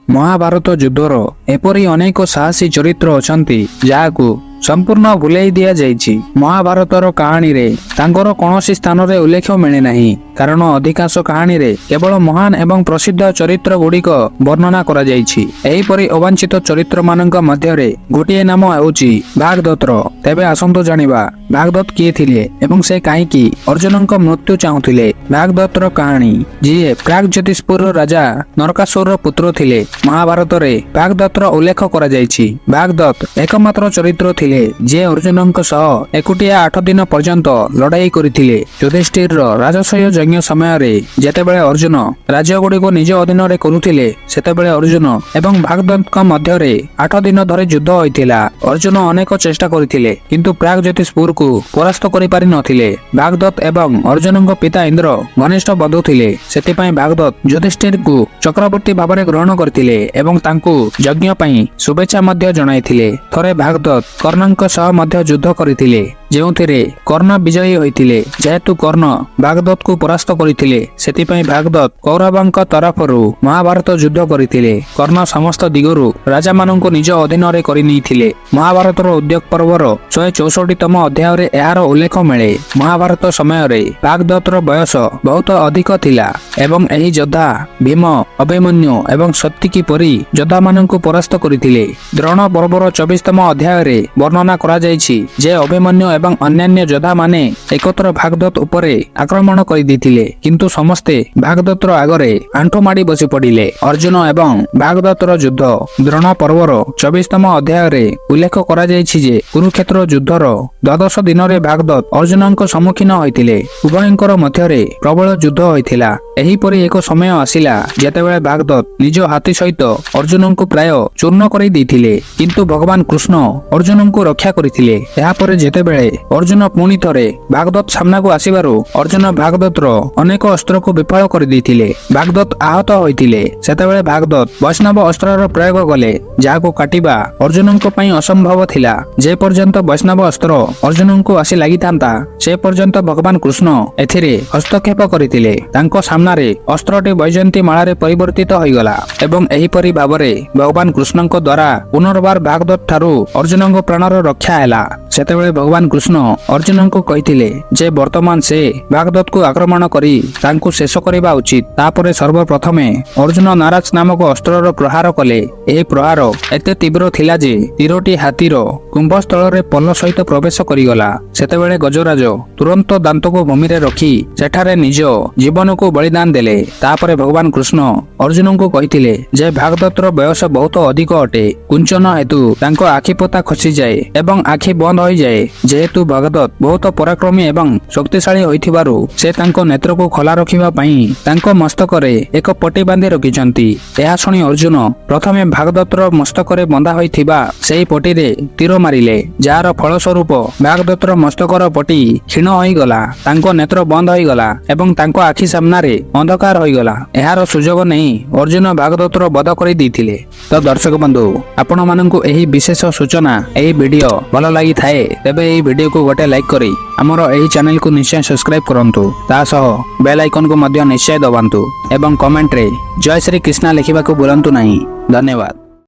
महाभारत युद्धर एपरी अनेक साहसी चरित्र अछंती जाहाकू संपूर्ण भुलाई दिया जाइछि। महाभारतर कहानी रे तांकर कौनसी स्थान रे उल्लेख मिले नहीं, कारण अधिकांश कहानी रे केवल महान एवं प्रसिद्ध चरित्र गुड़िक वर्णना करा जाइछि। एहिपरि अवांछित चरित्र मानक मध्य रे गोटिए नाम हेउछि भागदत्तर। तेबे आसंतु जानिबा भागदत्त किए थिले एवं से काहेकि अर्जुनक मृत्यु चाहुथिले। भागदत्तर कहानी जी प्राग ज्योतिषपुर राजा नरकासुर पुत्र थिले। महाभारत रे भागदत्तर उल्लेख करा जाइछि। भागदत्त एकमात्र चरित्र थिले जे अर्जुनक सह एकुटिया 8 दिन पर्यंत लड़ाई करिथिले। युधिष्ठिर राजसय यज्ञ समय रे जेतेबेले अर्जुन राज्य गुडी को निज अधीन रे करुथिले, सेतेबेले अर्जुन एवं भागदत्तक मध्य रे 8 दिन धरि युद्ध होइथिला। अर्जुन अनेक चेष्टा करिथिले किंतु प्राग ज्योतिषपुर को परास्त करि पारि नथिले। भागदत्त एवं अर्जुनक पिता इंद्र घनिष्ठ बंधु थिले, सेति पई भागदत्त युधिष्ठिर को चक्रवर्ती भाबरे ग्रहण करथिले एवं तांकू यज्ञ पई शुभेच्छा मध्य जणाइथिले। थरे भागदत्त कर्णଙ୍କ सह मध्य युद्ध करथिले, जेउथिरे कर्ण विजयी होइथिले। जेहेतु कर्ण भागदत्त को परास्त करथिले, सेति पई भागदत्त कौरवଙ୍କ तरफरु महाभारत युद्ध करथिले। कर्ण समस्त दिगरु राजा माननको निज अधीन रे करि नैथिले। महाभारतर उद्योग पर्वर 164 तम अध्याय रे एहार उल्लेख मिले। महाभारत समय रे भागदत्तर बयस बहुत अधिक थिला एवं एही योद्धा भीम, अभिमन्यु एवं सत्यकी परि योद्धा माननको परास्त करथिले। द्रोण पर्वर 24 तम अध्याय रे वर्णना करा जायछि जे अभिमन्यु एवं अन्यान्य योद्धा माने एकत्र भागदत्त उपरे आक्रमण कर देथिले, किंतु समस्ते भागदत्तर आगरे आंठो माडी बसी पड़िले। अर्जुन एवं भागदत्तर युद्ध द्रोण पर्वर 24 तम अध्याय रे उल्लेख करा जायछि जे कुरुक्षेत्र युद्धर 12 दिन रे भागदत्त अर्जुनଙ୍କ सम्मुखीन होइथिले। उभयंकर मध्य रे प्रबल युद्ध होइथिला। एही परि एक समय आसिला जेतेबेले भागदत्त निज हाथी सहित अर्जुनଙ୍କୁ प्राय चूर्ण करि देथिले, किंतु भगवान कृष्ण अर्जुनଙ୍କୁ रक्षा करिथिले। एहा परे जेतेबेले अर्जुन पुणी थरे भागदत्त सामना को आसीबारु अर्जुन भागदत्तर अनेक अस्त्र को विफल कर देथिले। भागदत्त आहत होइथिले। सेतेबेले भागदत्त वैष्णव अस्त्रर प्रयोग कले, जाहाको काटिबा अर्जुनଙ୍କ पई असंभव थिला। जे पर्यंत वैष्णव अस्त्र अर्जुनଙ୍କୁ आसी लागितांता से पर्यंत भगवान कृष्ण एथिरे हस्तक्षेप करिथिले। तांको सामना रे अस्त्रटी वैजयंती माला रे परिवर्तित होइगला एवं एही परि भाबरे भगवान कृष्णଙ୍କ द्वारा पुनर्बार भागदत्त ठारू अर्जुनଙ୍କ प्राणर रक्षा हैला। सेतेबेले भगवान कृष्ण अर्जुनଙ୍କୁ कहिथिले जे वर्तमान से भागदत्त को आक्रमण करी तांकु शेष करिबा उचित। तापरे सर्वप्रथमे अर्जुन नाराज नामक अस्त्रर प्रहार कले। एही प्रहार एते तीव्र थिला जे तीरोटी हाथीर कुंभस्थल रे पल्ल सहित प्रवेश करिगला। सेतेबेले गजराज तुरंत दांत को भूमि रे रखी सेठारे निज जीवन को बलिदान देले। तापरे भगवान कृष्ण अर्जुनଙ୍କୁ कहिथिले जे भागदत्तर बयस बहुत अधिक अटे, कुंचन हेतु तांको आखि पता खसी जाए एवं आखि बंद हो जाए। जेहेतु भागदत्त बहुत पराक्रमी एवं शक्तिशाली होइथिबारु से तांको नेत्र को खोला रखिबा पई तांको मस्तक रे एक पट्टी बांधि रखिचंती। एहा सुनी अर्जुन प्रथमे भागदत्तर मस्तक रे बंधा होइथिबा सेही पट्टी रे तीर मारिले, जार फल स्वरूप भागदत्तर मस्तकर पट्टी क्षीण होई गला, तांको नेत्र बंद होई गला एवं तांको आखि सामना रे अंधकार होई गला। एहार सुजोग नै अर्जुन भागदत्तर वध करि दैथिले। तो दर्शक बंधु, आपण माननकु एही विशेष सूचना एही वीडियो भल लागि थाए तेबे एही वीडियो को गोटे लाइक करी हमर एही चैनल को निश्चय सब्सक्राइब करंतु। ता सह बेल आइकन को मध्य निश्चय दबांतु एवं कमेंट रे जय श्री कृष्णा लिखिबा को भूलंतु नहीं। धन्यवाद।